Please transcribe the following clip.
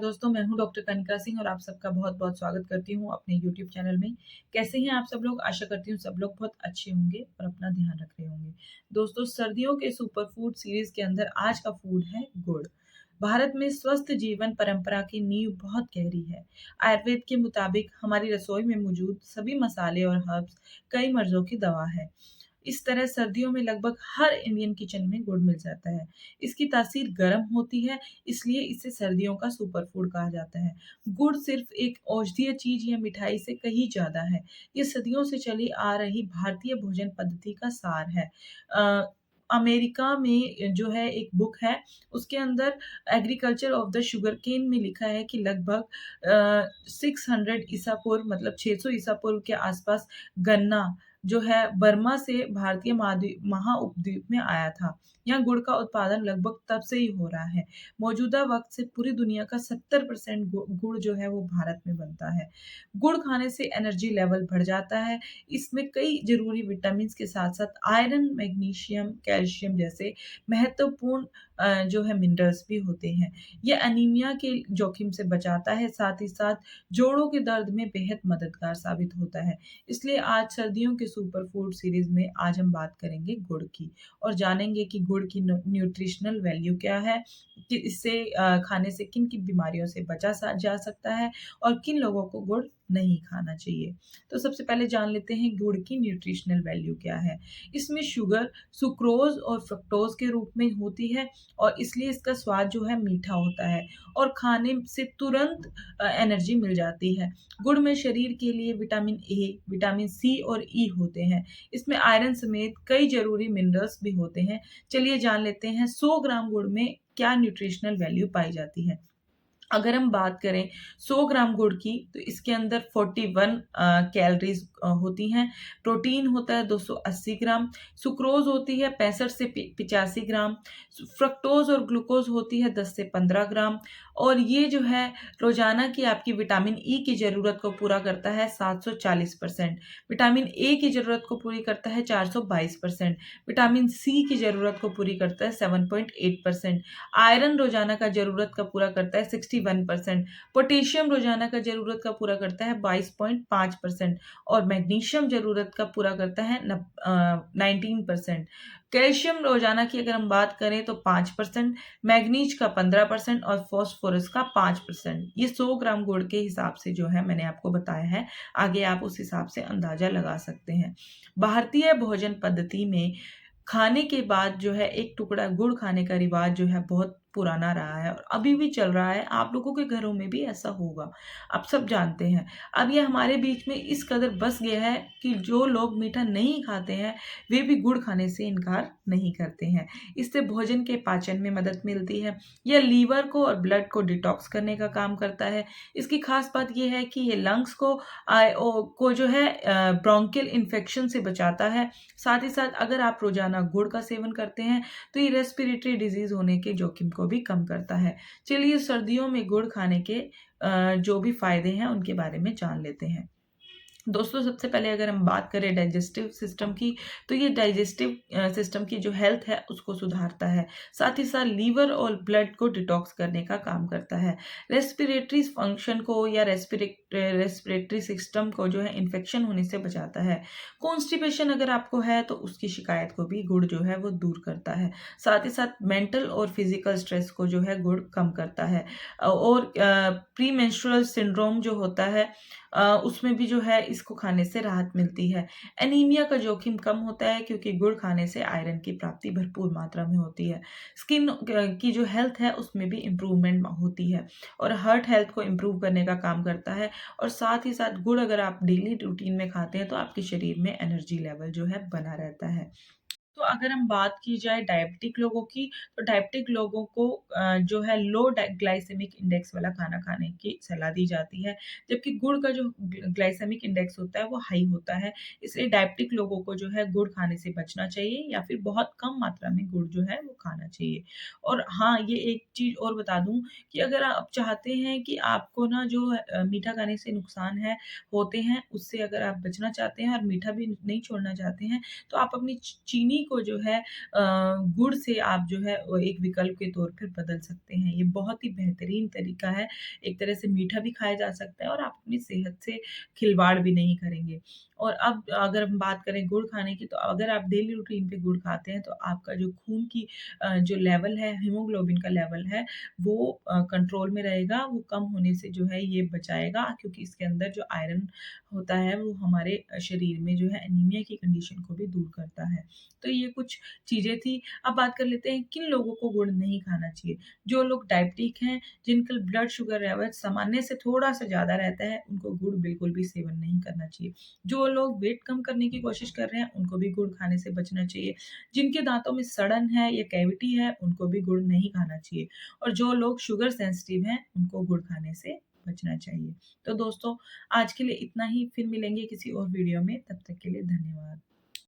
दोस्तों, मैं हूँ डॉक्टर कनिका सिंह और आप सबका बहुत-बहुत स्वागत करती हूँ अपने यूट्यूब चैनल में। कैसे हैं आप सब लोग? आशा करती हूँ सब लोग बहुत अच्छे होंगे और अपना ध्यान रख रहे होंगे। दोस्तों, सर्दियों के सुपर फूड सीरीज़ के अंदर आज का फूड है गुड़। भारत में स्वस्थ जीवन परंपरा की नींव बहुत गहरी है। आयुर्वेद के मुताबिक हमारी रसोई में मौजूद सभी मसाले और हर्ब्स कई मर्ज़ों की दवा है। इस तरह सर्दियों में लगभग हर इंडियन किचन में गुड़ मिल जाता है। इसकी तासीर गर्म होती है, इसलिए इसे सर्दियों का सुपर फूड कहा जाता है। गुड़ सिर्फ़ एक औषधीय चीज़ या मिठाई से कहीं ज़्यादा है। ये सदियों से चली आ रही भारतीय भोजन पद्धति का सार है। अ, अमेरिका में जो है एक बुक है, उसके अंदर एग्रीकल्चर ऑफ द शुगरकेन में लिखा है कि लगभग 600 ईसा पूर्व मतलब 600 ईसा पूर्व के आसपास गन्ना जो है बर्मा से भारतीय महाउपद्वीप में आया था। यहाँ गुड़ का उत्पादन लगभग तब से ही हो रहा है। मौजूदा वक़्त से पूरी दुनिया का 70% गुड़ जो है वो भारत में बनता है। गुड़ खाने से एनर्जी लेवल बढ़ जाता है। इसमें कई ज़रूरी विटामिन्स के साथ-साथ आयरन, मैग्नीशियम, कैल्शियम जैसे महत्वपूर्ण जो है मिनरल्स भी होते हैं। ये एनीमिया के जोखिम से बचाता है, साथ ही साथ जोड़ों के दर्द में बेहद मददगार साबित होता है। इसलिए आज सर्दियों के सुपर फूड सीरीज़ में आज हम बात करेंगे गुड़ की और जानेंगे कि गुड़ की न्यूट्रिशनल वैल्यू क्या है, कि इससे खाने से किन-किन बीमारियों से बचा जा सकता है और किन लोगों को गुड़ नहीं खाना चाहिए। तो सबसे पहले जान लेते हैं गुड़ की न्यूट्रिशनल वैल्यू क्या है। इसमें शुगर, सुक्रोज़ और फ्रक्टोज़ के रूप में होती है और इसलिए इसका स्वाद जो है मीठा होता है और खाने से तुरंत एनर्जी मिल जाती है। गुड़ में शरीर के लिए विटामिन ए, विटामिन सी और ई होते हैं। इसमें आयरन समेत कई ज़रूरी मिनरल्स भी होते हैं। चलिए जान लेते हैं 100 ग्राम गुड़ में क्या न्यूट्रिशनल वैल्यू पाई जाती है। अगर हम बात करें 100 ग्राम गुड़ की तो इसके अंदर 41 कैलोरीज़ होती हैं। प्रोटीन होता है 280 ग्राम, सुक्रोज़ होती है 65 से 85 ग्राम, फ्रक्टोज़ और ग्लूकोज़ होती है 10 से 15 ग्राम और ये जो है रोज़ाना की आपकी विटामिन ई की ज़रूरत को पूरा करता है 740%, विटामिन ए की ज़रूरत को पूरी करता है 422%, विटामिन सी की ज़रूरत को पूरी करता है 7.8%, आयरन रोज़ाना का ज़रूरत का पूरा करता है 61%, पोटेशियम रोज़ाना का ज़रूरत का पूरा करता है 22.5% और मैग्नीशियम ज़रूरत का पूरा करता है 19%। कैल्शियम रोज़ाना की अगर हम बात करें तो 5%, मैग्नीज का 15% और फास्फोरस का 5%। ये 100 ग्राम गुड़ के हिसाब से जो है मैंने आपको बताया है, आगे आप उस हिसाब से अंदाज़ा लगा सकते हैं। भारतीय भोजन पद्धति में खाने के बाद जो है एक टुकड़ा गुड़ खाने का रिवाज जो है बहुत पुराना रहा है और अभी भी चल रहा है। आप लोगों के घरों में भी ऐसा होगा, आप सब जानते हैं। अब ये हमारे बीच में इस कदर बस गया है कि जो लोग मीठा नहीं खाते हैं, वे भी गुड़ खाने से इनकार नहीं करते हैं। इससे भोजन के पाचन में मदद मिलती है। यह लीवर को और ब्लड को डिटॉक्स करने का काम करता है। इसकी खास बात ये है कि ये लंग्स को जो है ब्रोंकियल इन्फेक्शन से बचाता है। साथ ही साथ अगर आप रोज़ाना गुड़ का सेवन करते हैं, तो ये रेस्पिरेटरी डिज़ीज़ होने के जोखिम को भी कम करता है। चलिए सर्दियों में गुड़ खाने के जो भी फ़ायदे हैं, उनके बारे में जान लेते हैं। दोस्तों सबसे पहले अगर हम बात करें डाइजेस्टिव सिस्टम की, तो ये डाइजेस्टिव सिस्टम की जो हेल्थ है उसको सुधारता है। साथ ही साथ लीवर और ब्लड को डिटॉक्स करने का काम करता है। रेस्पिरेटरी फंक्शन को या रेस्पिरेटरी सिस्टम को जो है इन्फेक्शन होने से बचाता है। कॉन्स्टिपेशन अगर आपको है तो उसकी शिकायत को भी गुड़ जो है वो दूर करता है। साथ ही साथ मेंटल और फिजिकल स्ट्रेस को जो है गुड़ कम करता है। और प्री मेंस्ट्रुअल सिंड्रोम जो होता है उसमें भी जो है इसको खाने से राहत मिलती है। एनीमिया का जोखिम कम होता है क्योंकि गुड़ खाने से आयरन की प्राप्ति भरपूर मात्रा में होती है। स्किन की जो हेल्थ है उसमें भी इम्प्रूवमेंट होती है और हार्ट हेल्थ को इम्प्रूव करने का काम करता है और साथ ही साथ गुड़ अगर आप डेली रूटीन में खाते हैं तो आपके शरीर में एनर्जी लेवल जो है बना रहता है। तो अगर हम बात की जाए डायबिटिक लोगों की, तो डायबिटिक लोगों को जो है लो ग्लाइसेमिक इंडेक्स वाला खाना खाने की सलाह दी जाती है, जबकि गुड़ का जो ग्लाइसेमिक इंडेक्स होता है वो हाई होता है। इसलिए डायबिटिक लोगों को जो है गुड़ खाने से बचना चाहिए या फिर बहुत कम मात्रा में गुड़ जो है वो खाना चाहिए। और हाँ, ये एक चीज़ और बता दूँ कि अगर आप चाहते हैं कि आपको ना जो मीठा खाने से नुकसान होते हैं, उससे अगर आप बचना चाहते हैं और मीठा भी नहीं छोड़ना चाहते हैं, तो आप अपनी चीनी को जो है गुड़ से आप जो है वो एक विकल्प के तौर पर बदल सकते हैं। ये बहुत ही बेहतरीन तरीका है। एक तरह से मीठा भी खाया जा सकता है और आप अपनी सेहत से खिलवाड़ भी नहीं करेंगे। और अब अगर हम बात करें गुड़ खाने की, तो अगर आप डेली रूटीन पे गुड़ खाते हैं, तो आपका जो खून की जो लेवल है, हीमोग्लोबिन का लेवल है, वो कंट्रोल में रहेगा, वो कम होने से जो है ये बचाएगा, क्योंकि इसके अंदर जो आयरन होता है वो हमारे शरीर में जो है एनीमिया की कंडीशन को भी दूर करता है। तो ये कुछ चीज़ें थी। अब बात कर लेते हैं किन लोगों को गुड़ नहीं खाना चाहिए। जो लोग डायबिटिक हैं, जिनका ब्लड शुगर लेवल सामान्य से थोड़ा-सा ज़्यादा रहता है, उनको गुड़ बिल्कुल भी सेवन नहीं करना चाहिए। जो लोग वेट कम करने की कोशिश कर रहे हैं, उनको भी गुड़ खाने से बचना चाहिए। जिनके दाँतों में सड़न है या कैविटी है, उनको भी गुड़ नहीं खाना चाहिए। और जो लोग शुगर सेंसिटिव हैं, उनको गुड़ खाने से बचना चाहिए। तो दोस्तों, आज के लिए इतना ही, फिर मिलेंगे किसी और वीडियो में, तब तक के लिए धन्यवाद।